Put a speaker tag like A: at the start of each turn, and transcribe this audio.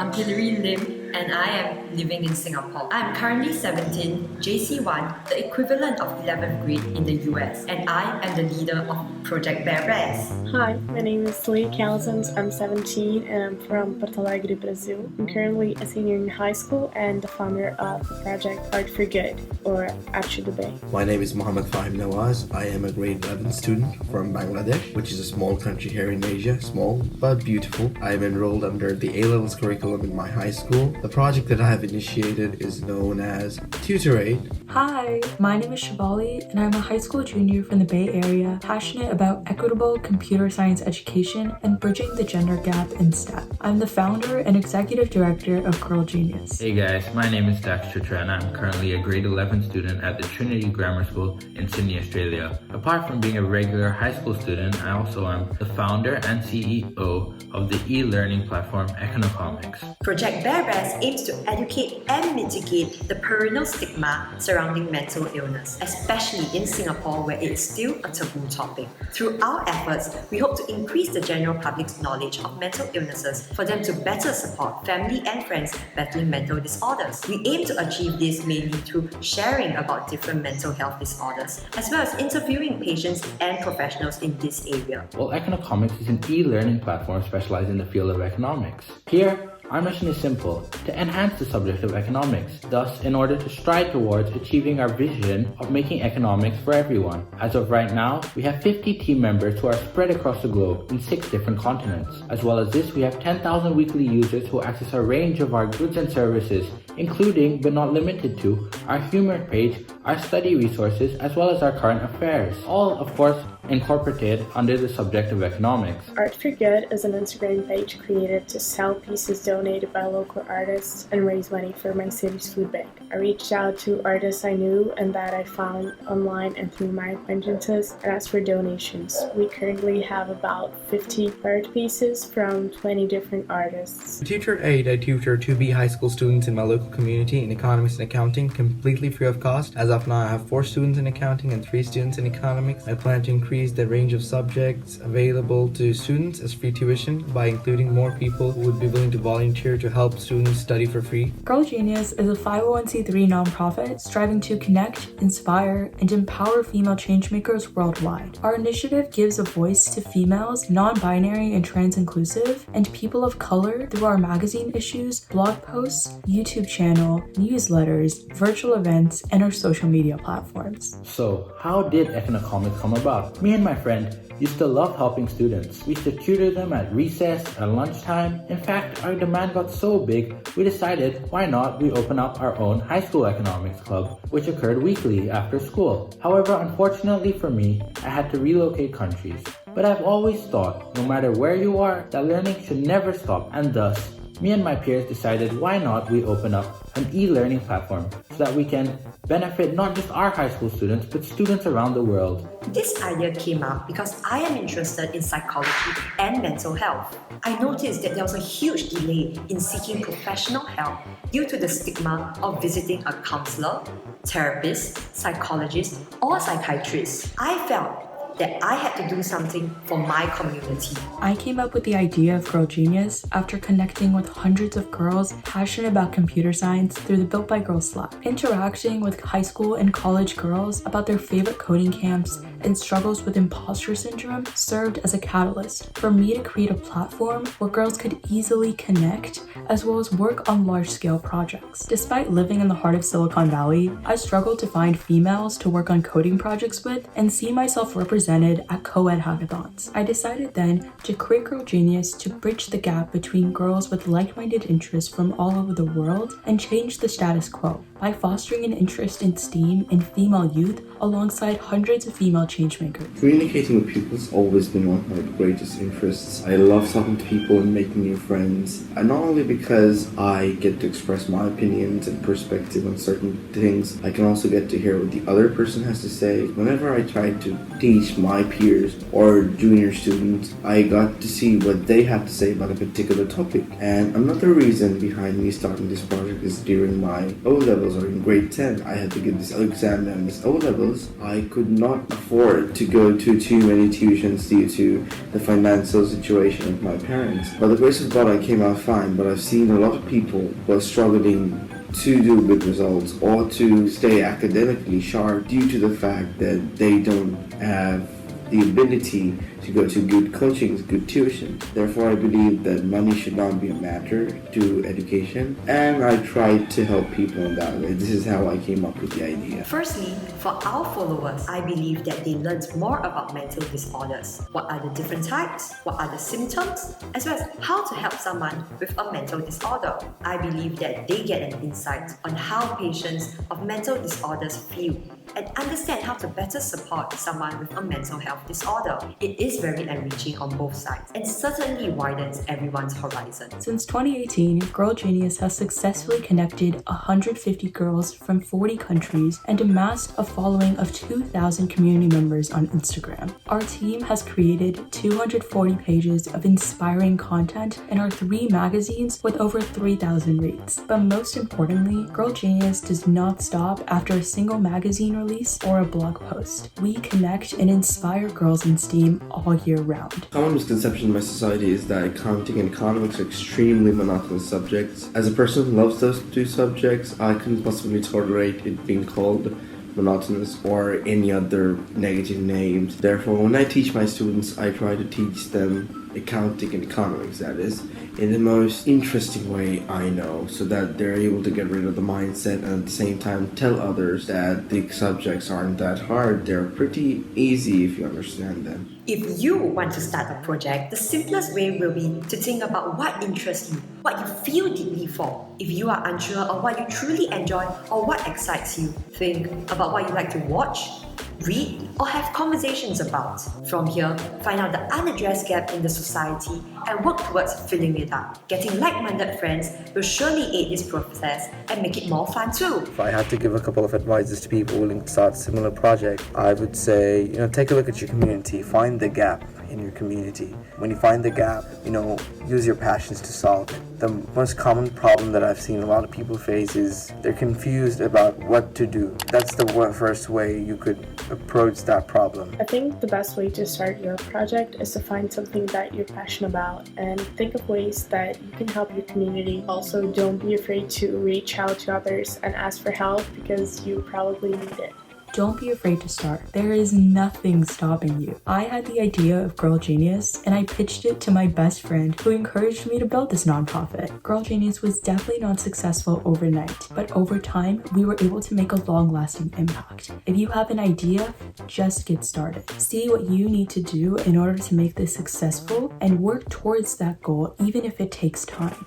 A: I'm Hilary Lim and I am living in Singapore. I'm currently 17, JC1, the equivalent of 11th grade in the US, and I am the leader of Project Bear Bears.
B: Hi, my name is Talia. I'm 17 and I'm from Porto Alegre, Brazil. I'm currently a senior in high school and the founder of the project Art for Good, or Arte do Bem.
C: My name is Fahim N. I am a grade 11 student from Bangladesh, which is a small country here in Asia, small but beautiful. I am enrolled under the A-levels curriculum in my high school. The project that I have initiated is known as TutorAid.
D: Hi, my name is Shivali and I'm a high school junior from the Bay Area, passionate about equitable computer science education and bridging the gender gap in STEM. I'm the founder and executive director of GIRLGENIUS.
E: Hey guys, my name is Daksh C and I'm currently a grade 11 student at the Trinity Grammar School in Sydney, Australia. Apart from being a regular high school student, I also am the founder and CEO of the e-learning platform Econocomics.
A: Project Bear Bears aims to educate and mitigate the perennial stigma surrounding mental illness, especially in Singapore where it is still a taboo topic. Through our efforts, we hope to increase the general public's knowledge of mental illnesses for them to better support family and friends battling mental disorders. We aim to achieve this mainly through sharing about different mental health disorders, as well as interviewing patients and professionals in this area.
E: Well, Econocomics is an e-learning platform specialized in the field of economics. Here, our mission is simple, to enhance the subject of economics, thus in order to strive towards achieving our vision of making economics for everyone. As of right now, we have 50 team members who are spread across the globe in 6 different continents. As well as this, we have 10,000 weekly users who access a range of our goods and services, including, but not limited to, our humor page, our study resources, as well as our current affairs. All, of course, incorporated under the subject of economics.
B: Art for Good is an Instagram page created to sell pieces donated by local artists and raise money for my city's food bank. I reached out to artists I knew and that I found online and through my acquaintances and asked for donations. We currently have about 50 art pieces from 20 different artists.
C: TutorAid, I tutor 2B high school students in my local community in economics and accounting completely free of cost. As of now, I have 4 students in accounting and 3 students in economics. I plan to increase the range of subjects available to students as free tuition by including more people who would be willing to volunteer to help students study for free.
D: GIRLGENIUS is a 501c3 nonprofit striving to connect, inspire, and empower female changemakers worldwide. Our initiative gives a voice to females, non-binary and trans-inclusive, and people of color through our magazine issues, blog posts, YouTube channel, newsletters, virtual events, and our social media platforms.
E: So, how did Econocomics come about? Me and my friend used to love helping students. We used to tutor them at recess, at lunchtime. In fact, our demand got so big, we decided why not we open up our own high school economics club, which occurred weekly after school. However, unfortunately for me, I had to relocate countries. But I've always thought, no matter where you are, that learning should never stop, and thus, me and my peers decided why not we open up an e-learning platform so that we can benefit not just our high school students, but students around the world.
A: This idea came up because I am interested in psychology and mental health. I noticed that there was a huge delay in seeking professional help due to the stigma of visiting a counselor, therapist, psychologist, or psychiatrist. I felt that I had to do something for my community.
D: I came up with the idea of GIRLGENIUS after connecting with hundreds of girls passionate about computer science through the Built by Girls Slack. Interacting with high school and college girls about their favorite coding camps and struggles with imposter syndrome served as a catalyst for me to create a platform where girls could easily connect as well as work on large-scale projects. Despite living in the heart of Silicon Valley, I struggled to find females to work on coding projects with and see myself represented at co-ed hackathons. I decided then to create GIRLGENIUS to bridge the gap between girls with like-minded interests from all over the world and change the status quo by fostering an interest in STEAM in female youth alongside hundreds of female changemakers.
C: Communicating with people has always been one of my greatest interests. I love talking to people and making new friends. And not only because I get to express my opinions and perspective on certain things, I can also get to hear what the other person has to say. Whenever I tried to teach my peers or junior students, I got to see what they have to say about a particular topic. And another reason behind me starting this project is during my O-level girls are in grade 10. I had to get this exam and this O-levels. I could not afford to go to too many tuitions due to the financial situation of my parents. By the grace of God, I came out fine, but I've seen a lot of people who are struggling to do good results or to stay academically sharp due to the fact that they don't have the ability to go to good coachings, good tuition. Therefore, I believe that money should not be a matter to education, and I tried to help people in that way. This is how I came up with the idea.
A: Firstly, for our followers, I believe that they learned more about mental disorders. What are the different types? What are the symptoms? As well as how to help someone with a mental disorder. I believe that they get an insight on how patients of mental disorders feel and understand how to better support someone with a mental health disorder. It is very enriching on both sides and certainly widens everyone's horizon.
D: Since 2018, Girl Genius has successfully connected 150 girls from 40 countries and amassed a following of 2,000 community members on Instagram. Our team has created 240 pages of inspiring content in our 3 magazines with over 3,000 reads. But most importantly, Girl Genius does not stop after a single magazine release or a blog post. We connect and inspire girls in STEAM all year round.
C: Common misconception in my society is that accounting and economics are extremely monotonous subjects. As a person who loves those 2 subjects, I couldn't possibly tolerate it being called monotonous or any other negative names. Therefore, when I teach my students, I try to teach them accounting and economics, that is, in the most interesting way I know, so that they're able to get rid of the mindset and at the same time tell others that the subjects aren't that hard. They're pretty easy if you understand them.
A: If you want to start a project, the simplest way will be to think about what interests you, what you feel deeply for. If you are unsure of what you truly enjoy or what excites you, think about what you like to watch, read, or have conversations about. From here, find out the unaddressed gap in the society and work towards filling it up. Getting like-minded friends will surely aid this process and make it more fun too.
F: If I had to give a couple of advices to people willing to start a similar project, I would say, take a look at your community, find the gap in your community. When you find the gap, use your passions to solve it. The most common problem that I've seen a lot of people face is they're confused about what to do. That's the first way you could approach that problem.
B: I think the best way to start your project is to find something that you're passionate about and think of ways that you can help your community. Also, don't be afraid to reach out to others and ask for help because you probably need it.
D: Don't be afraid to start. There is nothing stopping you. I had the idea of Girl Genius and I pitched it to my best friend who encouraged me to build this nonprofit. Girl Genius was definitely not successful overnight, but over time, we were able to make a long-lasting impact. If you have an idea, just get started. See what you need to do in order to make this successful and work towards that goal even if it takes time.